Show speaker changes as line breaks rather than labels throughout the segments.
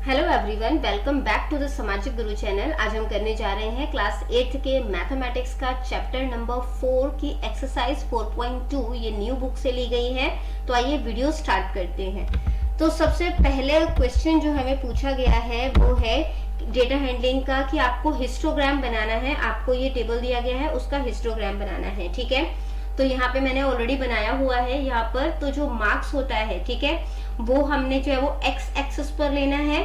Hello everyone, welcome back to the Samajik Guru channel. आज हम करने जा रहे हैं क्लास 8 के मैथमेटिक्स का चैप्टर नंबर 4 की एक्सरसाइज 4.2। ये न्यू बुक से ली गई है। तो आइए वीडियो स्टार्ट करते हैं। तो सबसे पहले क्वेश्चन जो हमें पूछा गया है वो है डेटा हैंडलिंग का कि आपको हिस्टोग्राम बनाना है। आपको ये टेबल दिया गया है, उसका हिस्टोग्राम बनाना है। ठीक है, तो यहाँ पे मैंने ऑलरेडी बनाया हुआ है। यहाँ पर तो जो मार्क्स होता है, ठीक है, वो हमने जो है वो एक्स एक्सिस पर लेना है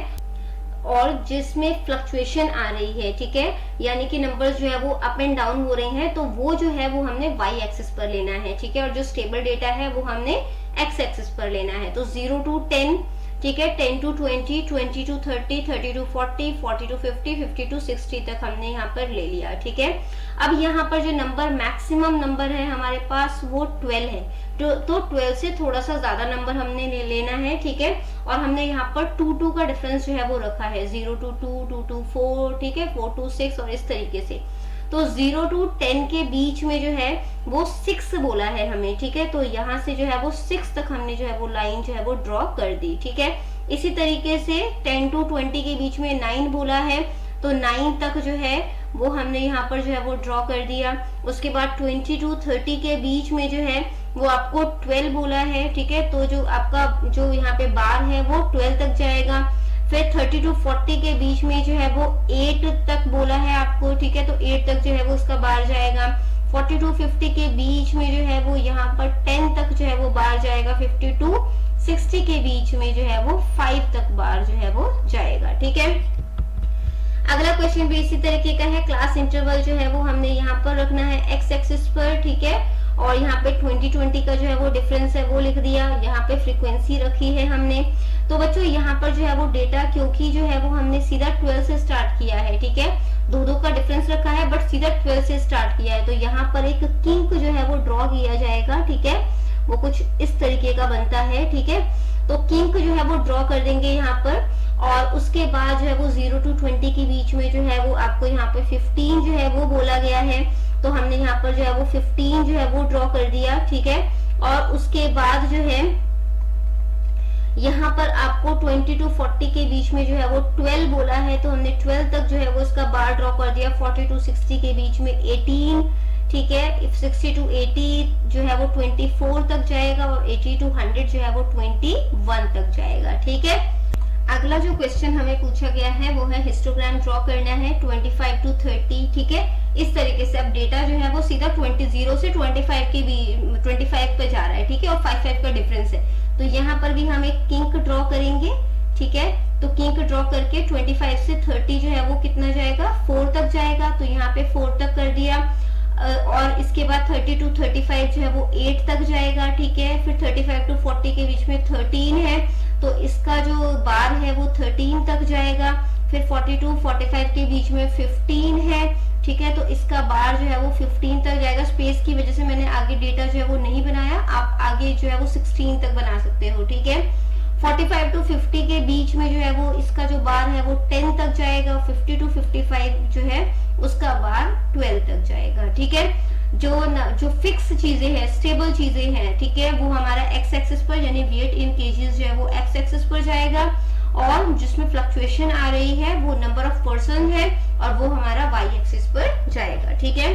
और जिसमें फ्लक्चुएशन आ रही है, ठीक है, यानी कि नंबर्स जो है वो अप एंड डाउन हो रहे हैं, तो वो जो है वो हमने वाई एक्सिस पर लेना है। ठीक है, और जो स्टेबल डेटा है वो हमने एक्स एक्सिस पर लेना है। तो 0 to 10, ठीक है, 10 to 20, 20 to 30, 30 to 40, 40 to 50, 50 to 60 तक हमने यहाँ पर ले लिया। ठीक है, अब यहाँ पर जो नंबर मैक्सिमम नंबर है हमारे पास वो 12 है। तो 12 से थोड़ा सा ज्यादा नंबर हमने लेना है। ठीक है, और हमने यहाँ पर 2 का डिफरेंस जो है वो रखा है, 0 to 2, 2 to 4, ठीक है, 4 to 6 और इस तरीके से। तो 0 to 10 के बीच में जो है वो 6 बोला है हमें। ठीक है, तो यहाँ से जो है वो 6 तक हमने जो है वो लाइन जो है वो ड्रॉ कर दी। ठीक है, इसी तरीके से 10 to 20 के बीच में 9 बोला है, तो 9 तक जो है वो हमने यहाँ पर जो है वो ड्रॉ कर दिया। उसके बाद 20 to 30 के बीच में जो है वो आपको 12 बोला है। ठीक है, तो जो आपका जो यहाँ पे बार है वो 12 तक जाएगा। फिर 30 to 40 के बीच में जो है वो 8 तक बोला है आपको। ठीक है, तो 8 तक जो है वो उसका बार जाएगा। 40 to 50 के बीच में जो है वो यहाँ पर 10 तक जो है वो बार जाएगा। 50 to 60 के बीच में जो है वो 5 तक बार जो है वो जाएगा। ठीक है, अगला क्वेश्चन भी इसी तरीके का है। क्लास इंटरवल जो है वो हमने यहाँ पर रखना है एक्स एक्सिस पर। ठीक है, और यहाँ पे 20 का जो है वो डिफरेंस है वो लिख दिया। यहाँ पे फ्रीक्वेंसी रखी है हमने। तो बच्चों यहाँ पर जो है वो डेटा, क्योंकि जो है वो हमने सीधा 12 से स्टार्ट किया है, ठीक है, 2 का डिफरेंस रखा है बट सीधा 12 से स्टार्ट किया है, तो यहाँ पर एक किंक जो है वो ड्रॉ किया जाएगा। ठीक है, वो कुछ इस तरीके का बनता है। ठीक है, तो किंक जो है वो ड्रॉ कर देंगे यहाँ पर, और उसके बाद जो है वो 0 to 20 के बीच में जो है वो आपको यहाँ पे 15 जो है वो बोला गया है, तो हमने यहाँ पर जो है वो 15 जो है वो ड्रॉ कर दिया। ठीक है, और उसके बाद जो है यहाँ पर आपको 20 to 40 के बीच में जो है वो 12 बोला है, तो हमने 12 तक जो है वो इसका बार ड्रॉ कर दिया। 40 to 60 के बीच में 18, ठीक है, 60 to 80 जो है वो 24 तक जाएगा, और 80 to 100 जो है वो 21 तक जाएगा। ठीक है, अगला जो क्वेश्चन हमें पूछा गया है वो है हिस्टोग्राम ड्रॉ करना है 25 to 30। ठीक है, इस तरीके से अब डेटा जो है वो सीधा 0 से 25 पे जा रहा है। ठीक है, और 5 का डिफरेंस है, तो यहाँ पर भी हम एक किंक ड्रॉ करेंगे। ठीक है, तो किंक ड्रॉ करके 25 से 30 जो है वो कितना जाएगा, 4 तक जाएगा, तो यहाँ पे 4 तक कर दिया। और इसके बाद 30 to 35 जो है वो 8 तक जाएगा। ठीक है, फिर 35 to 40 के बीच में 13 है, तो इसका जो बार है वो 13 तक जाएगा। फिर 40 to 45 के बीच में 15 है। ठीक है, तो इसका बार जो है वो 15 तक जाएगा। स्पेस की वजह से मैंने आगे डेटा जो है वो नहीं बनाया, आप आगे जो है वो 16 तक बना सकते हो। ठीक है, 45 to 50 के बीच में जो है वो इसका जो बार है वो 10 तक जाएगा। 50 to 55 जो है उसका बार 12 तक जाएगा। ठीक है, जो फिक्स चीजें हैं, स्टेबल चीजें हैं, ठीक है, वो हमारा एक्स एक्सिस पर यानी वेट इन केजीज जो है वो एक्स एक्सिस पर जाएगा, और जिसमें फ्लक्चुएशन आ रही है वो नंबर ऑफ पर्सन है, और वो हमारा वाई एक्सिस पर जाएगा। ठीक है,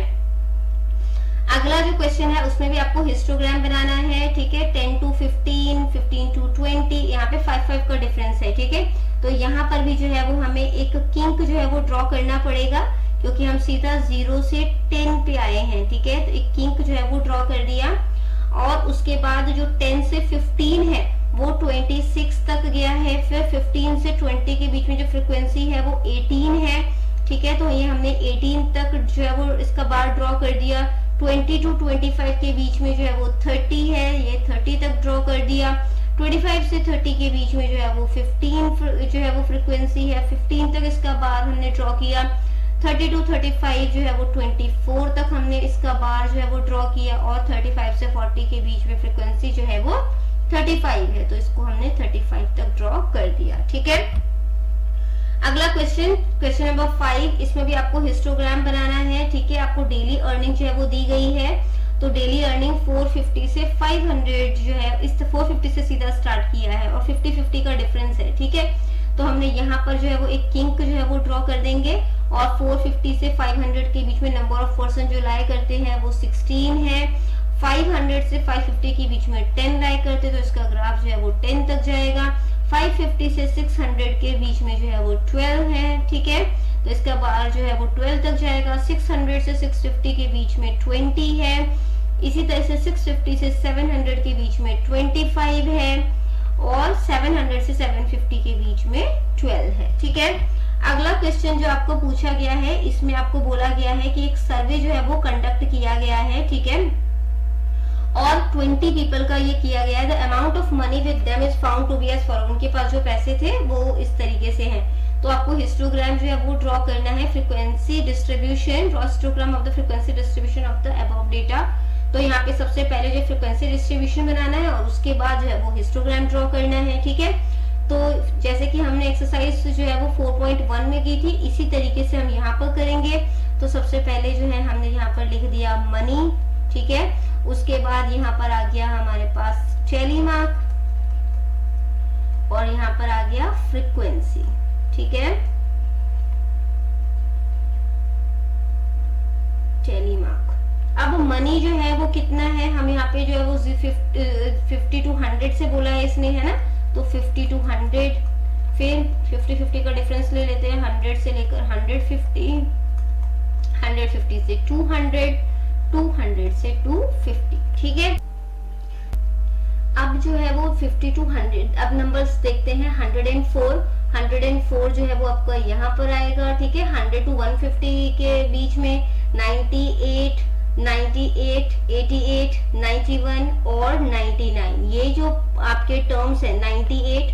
अगला जो क्वेश्चन है उसमें भी आपको हिस्टोग्राम बनाना है। ठीक है, 10 to 15, 15 to 20, यहाँ पे 5 का डिफरेंस है। ठीक है, तो यहाँ पर भी जो है वो हमें एक किंक जो है वो ड्रॉ करना पड़ेगा, क्योंकि हम सीधा 0 से 10 पे आए हैं। ठीक है, तो एक किंक जो है वो ड्रॉ कर दिया, और उसके बाद जो 10 से 15 है वो 26 तक गया है। फिर 15 से 20 के बीच में जो फ्रीक्वेंसी है वो 18 है। ठीक है, तो ये हमने 18 तक जो है वो इसका बार ड्रॉ कर दिया। 20 to 25 के बीच में जो है वो 30 है, ये 30 तक ड्रॉ कर दिया। 25 से 30 के बीच में जो है वो 15 जो है वो फ्रीक्वेंसी है, 15 तक इसका बार हमने ड्रॉ किया। 30 to 35 जो है वो 24 तक हमने इसका बार जो है वो ड्रॉ किया, और 35 से 40 के बीच में फ्रीक्वेंसी जो है वो 35 है, तो इसको हमने 35 तक ड्रॉ कर दिया। ठीक है, अगला क्वेश्चन नंबर 5, इसमें भी आपको हिस्टोग्राम बनाना है। ठीक है, आपको डेली अर्निंग जो है वो दी गई है, तो डेली अर्निंग 450 से 500 जो है, इस 450 से सीधा स्टार्ट किया है, और 50-50 का डिफरेंस है। ठीक है, तो हमने यहाँ पर जो है वो एक किंक जो है वो ड्रॉ कर देंगे, और 450 से 500 के बीच में नंबर ऑफ पर्सन जो लाई करते हैं वो 16 है। 500 से 550 के बीच में 10 लाई करते हैं, तो इसका ग्राफ जो है वो 10 तक जाएगा। 550 से 600 के बीच में जो है वो 12 है, ठीक है, तो इसका बार जो है वो 12 तक जाएगा। 600 से 650 के बीच में 20 है। इसी तरह से 650 से 700 के बीच में 25 है, और 700 से 750 के बीच में 12 है, ठीक है। अगला क्वेश्चन जो आपको पूछा गया है, इसमें आपको बोला गया है कि एक सर्वे जो है वो कंडक्ट किया गया है, ठीक है, और 20 पीपल का ये किया गया है। The amount of money with them is found to be as following. उनके पास जो पैसे थे वो इस तरीके से हैं। तो आपको हिस्टोग्राम जो है वो ड्रॉ करना है, frequency distribution, draw histogram of the frequency distribution of the above data. तो यहाँ पे सबसे पहले जो फ्रीक्वेंसी डिस्ट्रीब्यूशन बनाना है, और उसके बाद जो है वो हिस्टोग्राम ड्रॉ करना है, ठीक है। तो जैसे कि हमने एक्सरसाइज जो है वो 4.1 में की थी, इसी तरीके से हम यहाँ पर करेंगे। तो सबसे पहले जो है हमने यहाँ पर लिख दिया मनी, ठीक है, उसके बाद यहाँ पर आ गया हमारे पास टेलीमार्क, और यहाँ पर आ गया फ्रीक्वेंसी, ठीक है, टेलीमार्क। अब मनी जो है वो कितना है, हम यहाँ पे जो है वो 50 to 100 से बोला है इसने, है ना, तो 50 to 100, फिर 50-50 का डिफरेंस ले लेते हैं, 100 से लेकर 150, 150 से 200, 200 से 250, ठीक है। अब जो है वो 50 to 100, अब नंबर्स देखते हैं। 104 जो है वो आपका यहाँ पर आएगा, ठीक है। 100 to 150 के बीच में 98, 88, 91 और 99, ये जो आपके टर्म्स है। 98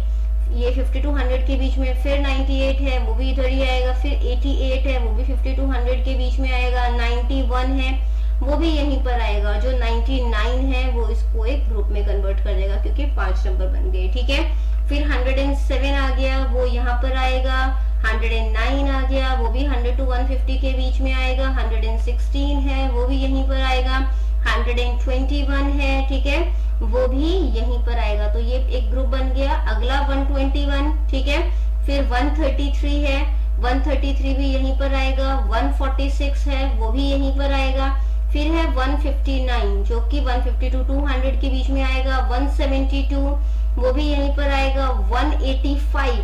ये 50 to 100 के बीच में, फिर 98 है वो भी इधर ही आएगा, फिर 88 है वो भी 50 to 100 के बीच में आएगा, 91 है वो भी यहीं पर आएगा, जो 99 है वो इसको एक ग्रुप में कन्वर्ट कर देगा क्योंकि 5 नंबर बन गए, ठीक है। फिर 107 आ गया, वो यहाँ पर आएगा। 109 आ गया, वो भी 100 to 150 के बीच में आएगा। 116 है वो भी यहीं पर आएगा। 121 है, ठीक है, वो भी यहीं पर आएगा, तो ये एक ग्रुप बन गया। अगला 121, ठीक है। फिर 133 है, 133 भी यहीं पर आएगा। 146 है वो भी यहीं पर आएगा। फिर है 159 जो कि 150 to 200 के बीच में आएगा। 172 वो भी यहीं पर आएगा। 185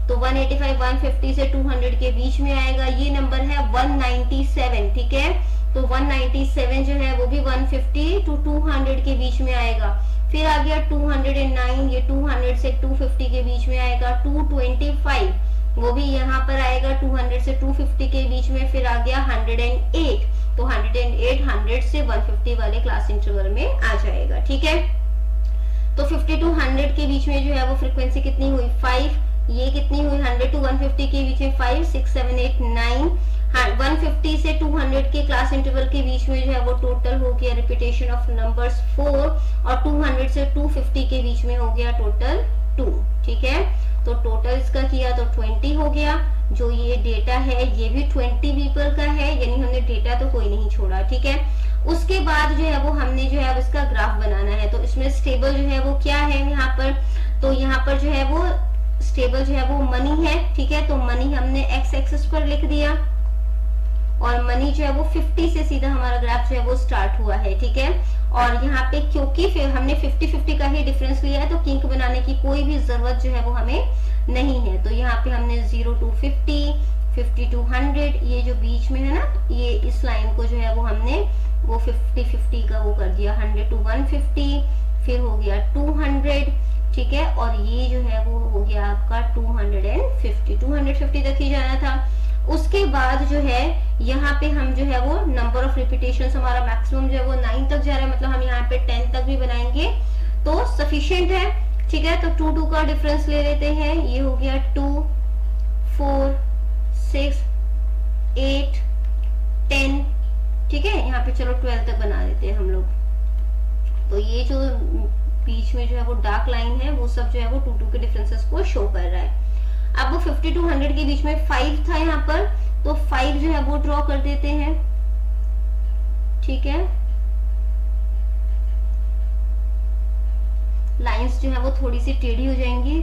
तो 185 150 से 200 के बीच में आएगा। ये नंबर है 197, ठीक है, तो 197 जो है वो भी 150 to 200 के बीच में आएगा। फिर आ गया 209, ये 200 से 250 के बीच में आएगा। 225 वो भी यहाँ पर आएगा 200 से 250 के बीच में। फिर आ गया 108, तो 108 100 से 150 वाले क्लास इंटरवल में आ जाएगा, ठीक है। तो 50 to 100 के बीच में जो है वो फ्रीक्वेंसी कितनी हुई, 5। ये कितनी हुई, 100 to 150 के बीच में 5, 6, 7, 8, 9। 150 से 200 के क्लास इंटरवल के बीच में जो है वो टोटल हो गया रिपीटेशन ऑफ नंबर्स 4, और 200 से 250 के बीच में हो गया टोटल 2, ठीक है। तो टोटल इसका किया तो 20 हो गया। जो ये डेटा है ये भी 20 पीपल का है, यानी हमने डेटा तो कोई नहीं छोड़ा, ठीक है। उसके बाद जो है वो हमने जो है इसका ग्राफ बनाना है। तो इसमें स्टेबल जो है वो क्या है यहाँ पर, तो यहाँ पर जो है वो स्टेबल जो है वो मनी है, ठीक है। तो मनी हमने एक्स एक्सिस पर लिख दिया, और मनी जो है वो 50 से सीधा हमारा ग्राफ जो है वो स्टार्ट हुआ है, ठीक है। और यहाँ पे क्योंकि फिर हमने 50-50 का ही डिफरेंस लिया है, तो किंक बनाने की कोई भी जरूरत जो है वो हमें नहीं है। तो यहाँ पे हमने 0 to 50, 50 to 100, ये जो बीच में है ना, ये इस लाइन को जो है वो हमने वो 50-50 का वो कर दिया। 100 to 150, फिर हो गया 200, ठीक है, और ये जो है वो हो गया आपका 250 तक ही जाना था। उसके बाद जो है यहाँ पे हम जो है वो नंबर ऑफ रिपीटेशंस हमारा मैक्सिमम जो है वो 9 तक जा रहा है, मतलब हम यहाँ पे 10 तक भी बनाएंगे तो सफिशिएंट है, ठीक है। तो 2 2 का डिफरेंस ले लेते हैं, ये हो गया 2, 4, 6, 8, 10, ठीक है। यहाँ पे चलो 12 तक बना देते हैं हम लोग। तो ये जो बीच में जो है वो डार्क लाइन है वो सब जो है वो 2 2 के डिफरेंसेस को शो कर रहा है। अब वो 50 to 100 के बीच में 5 था यहाँ पर, तो 5 जो है वो ड्रॉ कर देते हैं, ठीक है। लाइंस जो है वो थोड़ी सी टेढ़ी हो जाएंगी,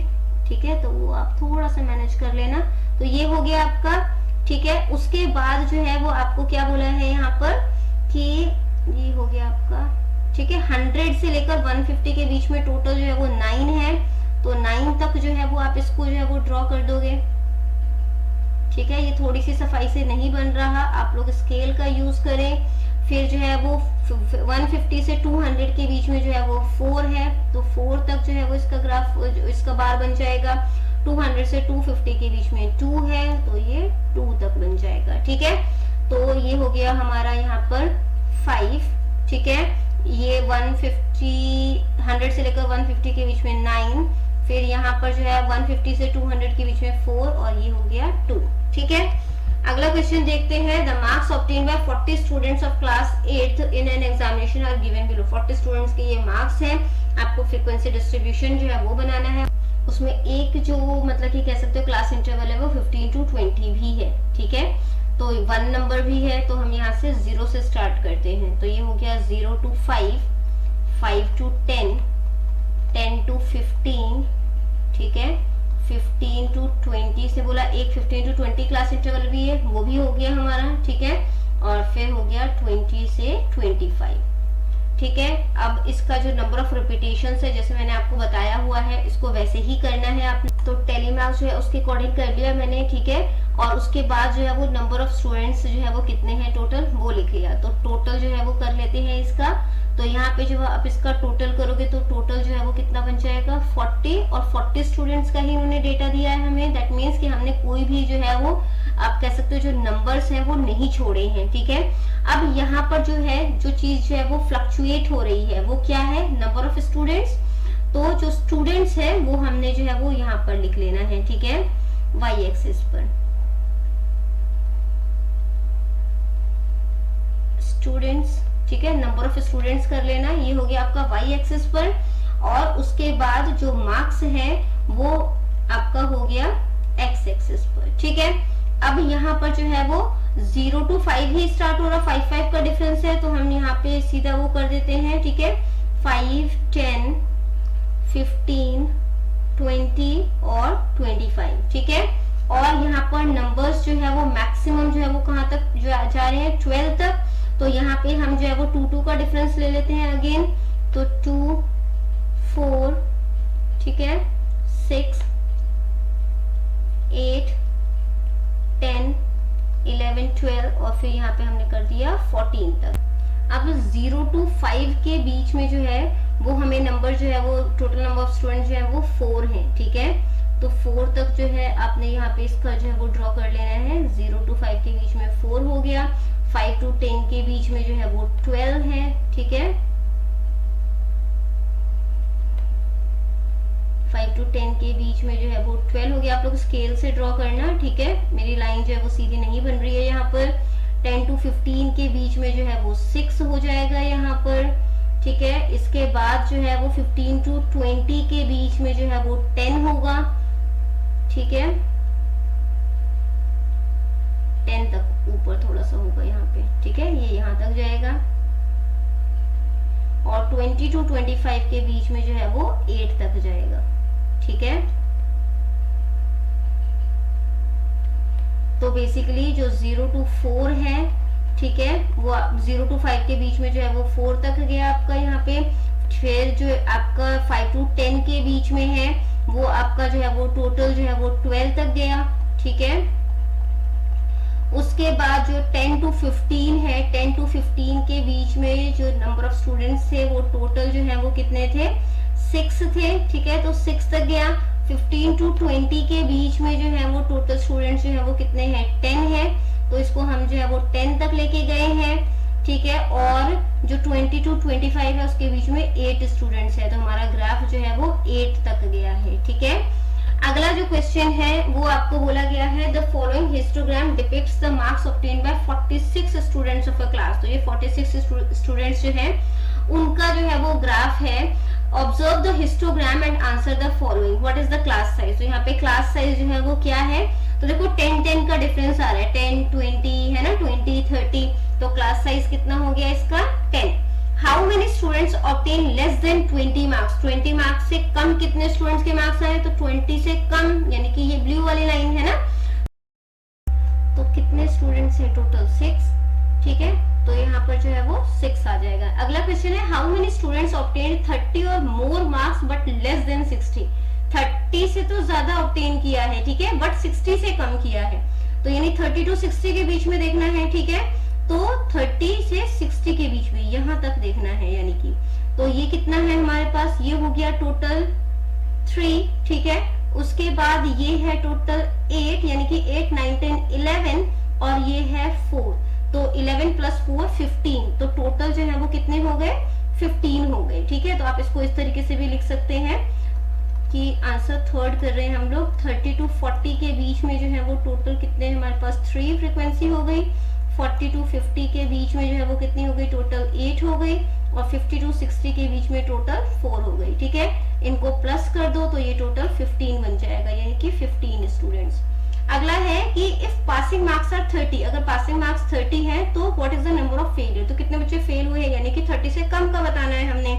ठीक है, तो वो आप थोड़ा सा मैनेज कर लेना। तो ये हो गया आपका, ठीक है। उसके बाद जो है वो आपको क्या बोला है यहाँ पर कि ये हो गया आपका, ठीक है, 100 से लेकर 150 के बीच में टोटल जो है वो 9 है, तो 9 तक जो है वो आप इसको जो है वो ड्रॉ कर दोगे, ठीक है। ये थोड़ी सी सफाई से नहीं बन रहा, आप लोग स्केल का यूज करें। फिर जो है वो 150 से 200 के बीच में जो है वो 4 है, तो 4 तक जो है वो इसका ग्राफ, इसका बार बन जाएगा। 200 से 250 के बीच में 2 है, तो ये 2 तक बन जाएगा, ठीक है। तो ये हो गया हमारा यहाँ पर 5, ठीक है। ये 100 से लेकर 150 के बीच में 9, फिर यहाँ पर जो है 150 से 200 के बीच में 4, और ये हो गया 2, ठीक है। अगला क्वेश्चन देखते हैं। The marks obtain by 40 students of class 8th in an examination are given below. 40 students के ये मार्क्स हैं, आपको फ्रीक्वेंसी डिस्ट्रीब्यूशन जो है वो बनाना है। उसमें एक जो मतलब कि कह सकते हो क्लास इंटरवल है वो 15 to 20 भी है, ठीक है। तो 1 नंबर भी है, तो हम यहाँ से 0 से स्टार्ट करते हैं। तो ये हो गया 0 to 5, 5 to 10, 10 to 15, ठीक है। 15 to 20 से बोला, एक 15 to 20 क्लास इंटरवल भी है, वो भी हो गया हमारा, ठीक है। और फिर हो गया 20 से 25, ठीक है। अब इसका जो नंबर ऑफ रिपीटेशन है, जैसे मैंने आपको बताया हुआ है, इसको वैसे ही करना है आपने। तो टेलीमार्क्स जो है उसके अकॉर्डिंग कर लिया मैंने, ठीक है। और उसके बाद जो है वो नंबर ऑफ स्टूडेंट्स जो है वो कितने हैं टोटल, वो लिख लिया। तो टोटल जो है वो कर लेते हैं इसका। तो यहाँ पे जो आप इसका टोटल करोगे तो टोटल जो है वो कितना बन जाएगा 40, और 40 स्टूडेंट्स का ही उन्होंने डेटा दिया है हमें। दैट मीन्स कि हमने कोई भी जो है वो आप कह सकते हो जो नंबर्स हैं वो नहीं छोड़े हैं, ठीक है। अब यहाँ पर जो है जो चीज जो है वो फ्लक्चुएट हो रही है, वो क्या है, नंबर ऑफ स्टूडेंट्स। तो जो स्टूडेंट्स है वो हमने जो है वो यहाँ पर लिख लेना है, ठीक है, वाई एक्सिस पर। स्टूडेंट्स, ठीक है, नंबर ऑफ स्टूडेंट्स कर लेना, ये हो गया आपका वाई एक्सिस पर। और उसके बाद जो मार्क्स है वो आपका हो गया एक्स एक्सिस पर, ठीक है। अब यहाँ पर जो है वो 0 to 5 ही स्टार्ट हो रहा, 5 का डिफरेंस है, तो हम यहाँ पे सीधा वो कर देते हैं, ठीक है। 5, 10, 15, 20 और 25, ठीक है। और यहाँ पर नंबर्स जो है वो मैक्सिमम जो है वो कहाँ तक जो जा रहे हैं, 12 तक। तो यहाँ पे हम जो है वो 2 का डिफरेंस ले लेते हैं अगेन। तो 2, 4, ठीक है, 6, 8, 10, 11, 12 और फिर यहाँ पे हमने कर दिया 14 तक। अब 0 to 5 के बीच में जो है वो हमें नंबर जो है वो टोटल नंबर ऑफ स्टूडेंट जो है वो 4 है, ठीक है। तो 4 तक जो है आपने यहाँ पे इसका जो है वो ड्रॉ कर लेना है। 0 to 5 के बीच में 4 हो गया, 5 to 10 के बीच में जो है वो 12 है, ठीक है। 5 to 10 के बीच में जो है वो 12 हो गया। आप लोग स्केल से ड्रॉ करना, ठीक है, मेरी लाइन जो है वो सीधी नहीं बन रही है यहाँ पर। 10 to 15 के बीच में जो है वो 6 हो जाएगा यहाँ पर, ठीक है। इसके बाद जो है वो 15 to 20 के बीच में जो है वो 10 होगा, ठीक है। 10 तक ऊपर थोड़ा सा होगा यहाँ पे, ठीक है, ये यहाँ तक जाएगा। और 20 to 25 के बीच में जो है वो 8 तक जाएगा, ठीक है। तो बेसिकली जो 0 to 4 है, ठीक है, वो 0 to 5 के बीच में जो है वो 4 तक गया आपका यहाँ पे। फिर जो आपका 5 to 10 के बीच में है वो आपका जो है वो टोटल जो है वो 12 तक गया, ठीक है। उसके बाद जो 10 to 15 है, 10 to 15 के बीच में जो नंबर ऑफ स्टूडेंट्स थे वो टोटल जो है वो कितने थे, 6 थे, ठीक है। तो 6 तक गया। 15 to 20 के बीच में जो है वो टोटल स्टूडेंट्स जो है वो कितने हैं, 10 है। तो इसको हम जो है वो 10 तक लेके गए हैं, ठीक है। और जो 20 to 25 है उसके बीच में 8 स्टूडेंट्स है, तो हमारा ग्राफ जो है वो 8 तक गया है, ठीक है। अगला जो क्वेश्चन है वो आपको बोला गया है the following histogram depicts the marks obtain bye 46 students of a class. तो ये 46 स्टूडेंट्स जो है उनका जो है वो ग्राफ है। Observe the histogram and answer the following, what is the class size. तो यहाँ पे क्लास साइज जो है वो क्या है, तो देखो 10-10 का डिफरेंस आ रहा है, 10-20 है ना, 20-30, तो क्लास साइज कितना हो गया इसका 10। How many students obtain less than 20 marks, 20 marks से कम कितने स्टूडेंट्स के मार्क्स आए, तो 20 से कम, यानी कि ये ब्लू वाली लाइन है ना, तो कितने स्टूडेंट्स है टोटल 6, ठीक है, तो यहाँ पर जो है वो 6 आ जाएगा। अगला क्वेश्चन है हाउ मेनी स्टूडेंट्स ऑब्टेन 30 और more marks but less than 60, 30 से तो ज्यादा ऑब्टेन किया है, ठीक है, बट 60 से कम किया है, तो यानी 30 to 60 के बीच में देखना है, ठीक है, तो 30 से 60 के बीच में यहां तक देखना है, यानी कि तो ये कितना है हमारे पास, ये हो गया टोटल 3, ठीक है, उसके बाद ये है टोटल 8, यानी कि 8 9 10 11 और ये है 4, तो 11 + 4 15, तो टोटल जो है वो कितने हो गए, 15 हो गए, ठीक है। तो आप इसको इस तरीके से भी लिख सकते हैं कि आंसर थर्ड कर रहे हैं हम लोग, 30 to 40 के बीच में जो है वो टोटल कितने हमारे पास 3 फ्रीक्वेंसी हो गई, 40 to 50 के बीच में जो है वो कितनी हो गई, टोटल 8 हो गई, और 50 to 60 के बीच में टोटल 4 हो गई, ठीक है, इनको प्लस कर दो तो ये टोटल 15 बन जाएगा, यानी कि 15 स्टूडेंट्स। अगला है कि इफ पासिंग मार्क्स आर 30, अगर पासिंग मार्क्स 30 है तो what is the number of failure, तो कितने बच्चे फेल हुए हैं, यानी कि 30 से कम का बताना है हमने,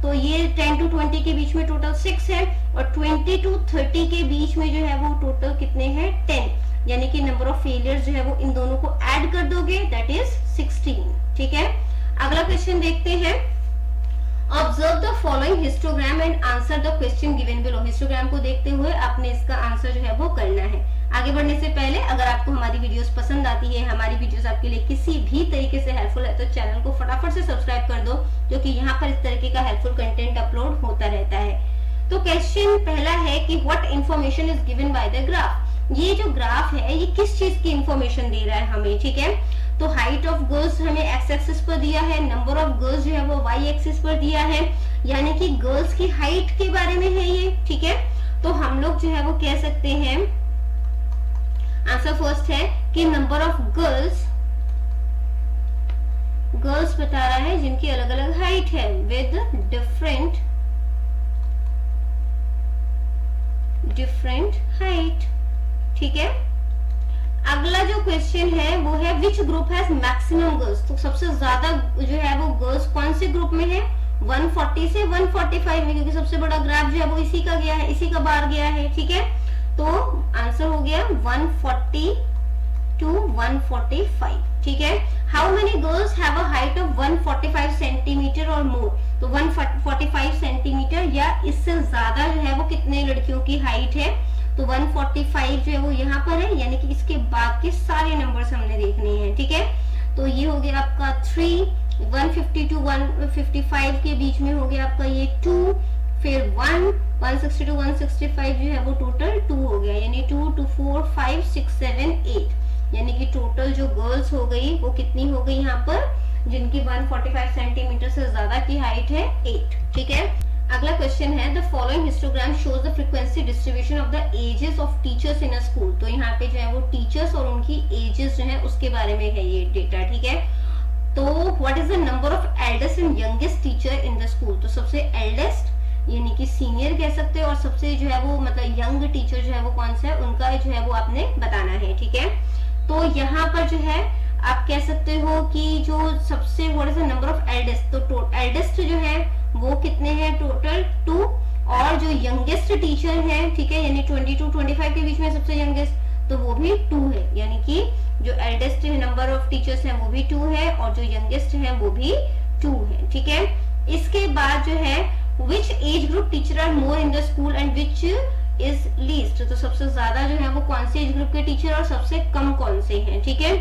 तो ये 10 to 20 के बीच में टोटल 6 है, और 20 to 30 के बीच में जो है वो टोटल कितने हैं 10, यानी कि नंबर ऑफ फेलियर्स जो है वो इन दोनों को ऐड कर दोगे, दैट इज 16, ठीक है। अगला क्वेश्चन देखते हैं, observe the following histogram and answer the question given below, histogram को देखते हुए आपने इसका आंसर जो है वो करना है। आगे बढ़ने से पहले अगर आपको हमारी वीडियोस पसंद आती है, हमारी वीडियोस आपके लिए किसी भी तरीके से हेल्पफुल है, तो चैनल को फटाफट से सब्सक्राइब कर दो, क्योंकि यहाँ पर इस तरीके का हेल्पफुल कंटेंट अपलोड होता रहता है। तो क्वेश्चन पहला है कि what information is given by the graph, ये जो ग्राफ है ये किस चीज की इंफॉर्मेशन दे रहा है हमें, ठीक है, तो हाइट ऑफ गर्ल्स हमें एक्स एक्सिस पर दिया है, नंबर ऑफ गर्ल्स जो है वो वाई एक्सिस पर दिया है, यानी कि गर्ल्स की हाइट के बारे में है ये, ठीक है। तो हम लोग जो है वो कह सकते हैं, आंसर फर्स्ट है कि नंबर ऑफ गर्ल्स बता रहा है जिनकी अलग अलग हाइट है विद डिफरेंट हाइट, ठीक है। अगला जो क्वेश्चन है वो है which group has maximum girls, तो सबसे ज्यादा जो है वो गर्ल्स कौन से ग्रुप में है, 140 से 145 में, क्योंकि सबसे बड़ा ग्राफ जो है वो इसी का गया है, इसी का बार गया है, ठीक है। तो आंसर हो गया 140 to 145, ठीक है। How many girls have a height of 145 centimetre और मोर, तो 145 सेंटीमीटर या इससे ज्यादा जो है वो कितने लड़कियों की हाइट है, तो 145 जो है वो यहाँ पर है, यानी कि इसके बाद के सारे नंबर्स हमने देखने हैं, ठीक है। तो ये हो गया आपका 3, 150 to 155 के बीच में हो गया आपका ये 2, फिर 1, 160 to 165 जो है वो टोटल 2 हो गया, यानी 2, 2, 4, 5, 6, 7, 8, यानी कि टोटल जो गर्ल्स हो गई वो कितनी हो गई यहाँ पर, जिनकी 145 सेंटीमीटर से ज्यादा की हाइट है 8, ठीक है। अगला क्वेश्चन है the following histogram shows the frequency distribution of the ages of teachers in a school, तो यहाँ पे जो है वो टीचर्स और उनकी एजेस जो है उसके बारे में है ये डेटा, ठीक है। तो what is the number of eldest and youngest teacher in the school, तो सबसे एल्डेस्ट यानी कि सीनियर कह सकते हो, और सबसे जो है वो मतलब यंग टीचर जो है वो कौन सा है, उनका जो है वो आपने बताना है, ठीक है। तो यहाँ पर जो है आप कह सकते हो कि जो सबसे what is the number of eldest, तो एल्डेस्ट जो है वो कितने हैं टोटल 2, और जो यंगेस्ट टीचर है, ठीक है, यानी 20 to 25 के बीच में सबसे यंगेस्ट, तो वो भी 2 है, यानी कि जो एल्डेस्ट नंबर ऑफ टीचर्स हैं वो भी 2 है, और जो यंगेस्ट है वो भी 2 है, ठीक है। इसके बाद जो है which age group teacher are more in the school and which is least, तो सबसे ज्यादा जो है वो कौन से एज ग्रुप के टीचर और सबसे कम कौन से हैं, ठीक है।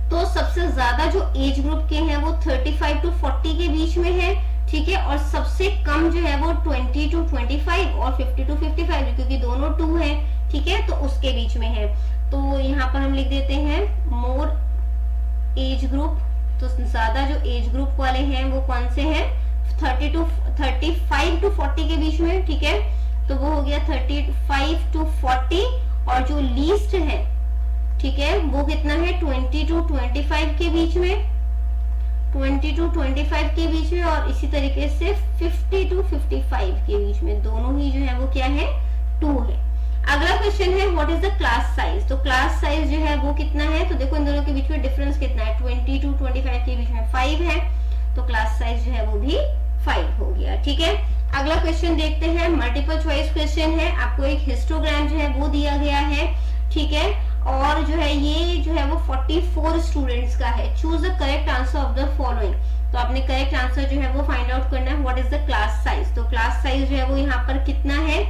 तो सबसे ज्यादा जो एज ग्रुप के हैं वो 35 to 40 के बीच में है, ठीक है, और सबसे कम जो है वो 20 to 25 और 50 to 55, क्योंकि दोनों 2 है, ठीक है, तो उसके बीच में है। तो यहाँ पर हम लिख देते हैं मोर एज ग्रुप, तो ज्यादा जो एज ग्रुप वाले हैं वो कौन से हैं, 35 to 40 के बीच में, ठीक है, तो वो हो गया 35 to 40, और जो लीस्ट है, ठीक है, वो कितना है 20 to 25 के बीच में, 20 to 25 के बीच में, और इसी तरीके से 50 to 55 के बीच में, दोनों ही जो है वो क्या है 2 है। अगला क्वेश्चन है what is the class size, तो क्लास साइज जो है वो कितना है, तो देखो इन दोनों के बीच में डिफरेंस कितना है, 20 to 25 के बीच में 5 है, तो क्लास साइज जो है वो भी 5 हो गया। ठीक है, अगला क्वेश्चन देखते हैं, मल्टीपल चॉइस क्वेश्चन है। आपको एक हिस्टोग्राम जो है वो दिया गया है। ठीक है, और जो है ये जो है वो 44 स्टूडेंट्स का है। Choose the correct answer of the following. तो आपने करेक्ट आंसर जो है वो फाइंड आउट करना है। What is the class size? तो क्लास साइज जो है वो यहाँ पर कितना है?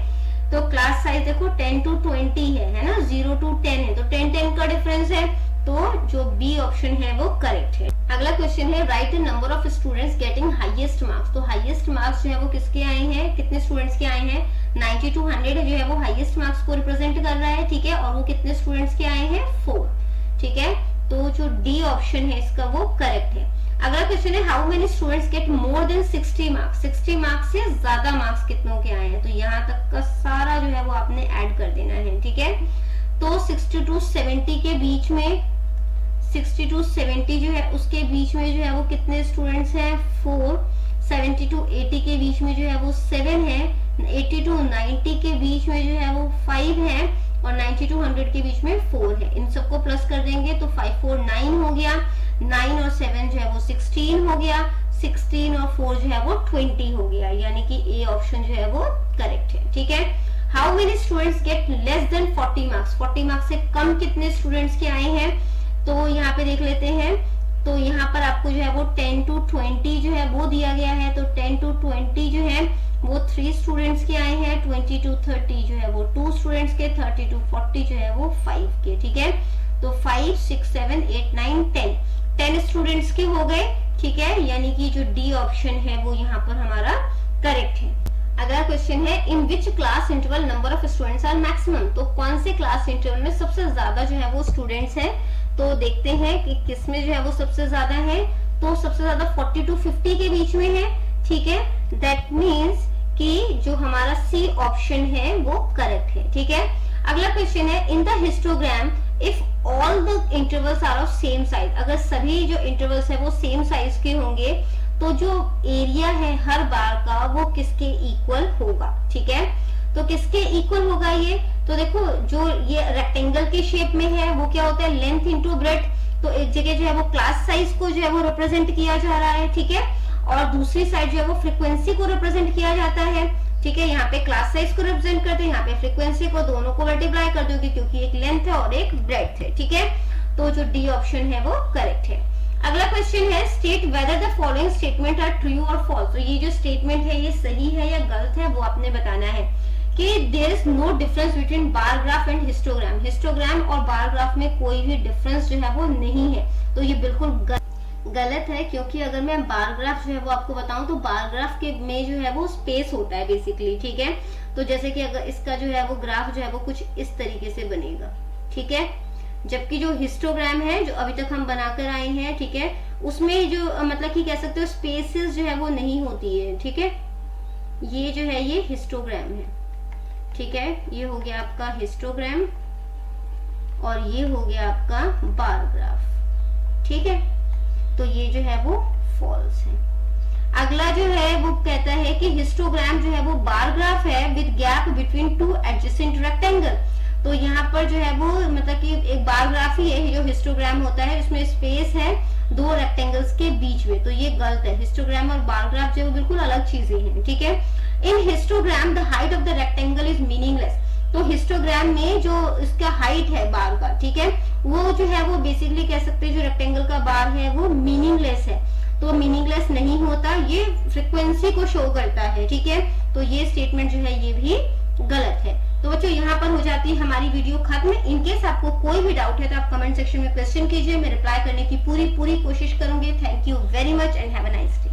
तो क्लास साइज देखो 10 to 20 है ना, 0 to 10 है, तो 10 का डिफरेंस है, तो जो बी ऑप्शन है वो करेक्ट है। अगला क्वेश्चन है, right the number of students getting highest marks. तो हाईएस्ट मार्क्स जो है वो किसके आए हैं, कितने स्टूडेंट्स के आए हैं? 90 to 100 जो है वो हाईएस्ट मार्क्स को रिप्रेजेंट कर रहा है। ठीक है, और वो कितने स्टूडेंट्स के आए हैं? 4। ठीक है, तो जो डी ऑप्शन है इसका वो करेक्ट है। अगला क्वेश्चन है, how many students get more than 60 marks. 60 marks से ज्यादा मार्क्स कितनों के आए हैं? तो यहाँ तक का सारा जो है वो आपने ऐड कर देना है। ठीक है, तो 60 to 70 के बीच में, 60 to 70 जो है उसके बीच में जो है वो कितने स्टूडेंट्स हैं? 4। 70 to 80 के बीच में जो है वो 7 है। 80 to 90 के बीच में जो है वो 5 है, और 90 to 100 के बीच में 4 है। इन सबको प्लस कर देंगे तो 5 4 9 हो गया। 9 और 7 जो है वो 16 हो गया। 16 और 4 जो है वो 20 हो गया, यानी कि ए ऑप्शन जो है वो करेक्ट है। ठीक है, how many students get less than 40 marks. 40 marks से कम कितने स्टूडेंट्स के आए हैं? तो यहाँ पे देख लेते हैं। तो यहाँ पर आपको जो है वो 10 to 20 जो है वो दिया गया है। तो 10 to 20 जो है वो 3 स्टूडेंट्स के आए हैं। 20 to 30 जो है वो 2 स्टूडेंट्स के। 30 to 40 जो है वो 5 के। ठीक है, तो 5 6 7 8 9 10 स्टूडेंट्स के हो गए। ठीक है, यानी कि जो डी ऑप्शन है वो यहाँ पर हमारा करेक्ट है। अगला क्वेश्चन है, in which class interval number of students are maximum. तो कौन से क्लास इंटरवल में सबसे ज्यादा जो है वो स्टूडेंट्स है? तो देखते हैं कि किसमें जो है वो सबसे ज्यादा है। तो सबसे ज्यादा 40 to 50 के बीच में है। ठीक है, दैट मीन्स कि जो हमारा सी ऑप्शन है वो करेक्ट है। ठीक है, अगला क्वेश्चन है, in the histogram if all the intervals are of same size. अगर सभी जो इंटरवल्स है वो सेम साइज के होंगे तो जो एरिया है हर बार का वो किसके इक्वल होगा? ठीक है, तो किसके इक्वल होगा ये? तो देखो जो ये रेक्टेंगल के शेप में है वो क्या होता है? Length into breadth. तो एक जगह जो है वो क्लास साइज को जो है वो रिप्रेजेंट किया जा रहा है। ठीक है, और दूसरी साइड जो है वो फ्रीक्वेंसी को रिप्रेजेंट किया जाता है। ठीक है, यहाँ पे क्लास साइज को रिप्रेजेंट करते हैं, यहाँ पे फ्रीक्वेंसी को, दोनों को मल्टीप्लाई कर दोगे क्योंकि एक लेंथ है और एक ब्रेड्थ है। ठीक है, तो जो डी ऑप्शन है वो करेक्ट है। अगला क्वेश्चन है, state whether the following statement are true और फॉल्स। तो ये जो स्टेटमेंट है ये सही है या गलत है वो आपने बताना है। कि there is no difference between bar graph and histogram. Histogram और बार ग्राफ में कोई भी डिफरेंस जो है वो नहीं है। तो ये बिल्कुल गलत है, क्योंकि अगर मैं बार ग्राफ जो है वो आपको बताऊं तो बार ग्राफ के में जो है वो स्पेस होता है बेसिकली। ठीक है, तो जैसे कि अगर इसका जो है वो ग्राफ जो है वो कुछ इस तरीके से बनेगा। ठीक है, जबकि जो हिस्टोग्राम है जो अभी तक हम बनाकर आए हैं, ठीक है, उसमें जो मतलब कि कह सकते हो स्पेसेस जो है वो नहीं होती है। ठीक है, ये जो है ये हिस्टोग्राम है। ठीक है, ये हो गया आपका हिस्टोग्राम और ये हो गया आपका बार ग्राफ। ठीक है, तो ये जो है वो फॉल्स है। अगला जो है वो कहता है कि हिस्टोग्राम जो है वो बार ग्राफ है with gap between 2 adjacent rectangle. तो यहाँ पर जो है वो मतलब कि एक बार ग्राफ ही है जो हिस्टोग्राम होता है, इसमें स्पेस है 2 रेक्टेंगल्स के बीच में। तो ये गलत है, हिस्टोग्राम और बार ग्राफ जो है वो बिल्कुल अलग चीजें हैं। ठीक है, in histogram the height of the rectangle is meaningless. तो हिस्टोग्राम में जो इसका हाइट है बार का, ठीक है, वो जो है वो बेसिकली कह सकते हैं जो रेक्टेंगल का बार है वो मीनिंगलेस है। तो मीनिंगलेस नहीं होता, ये फ्रीक्वेंसी को शो करता है। ठीक है, तो ये स्टेटमेंट जो है ये भी गलत है। तो बच्चों यहाँ पर हो जाती है हमारी वीडियो खत्म। इनकेस आपको कोई भी डाउट है तो आप कमेंट सेक्शन में क्वेश्चन कीजिए, मैं रिप्लाई करने की पूरी कोशिश करूंगी। Thank you very much and have a nice day.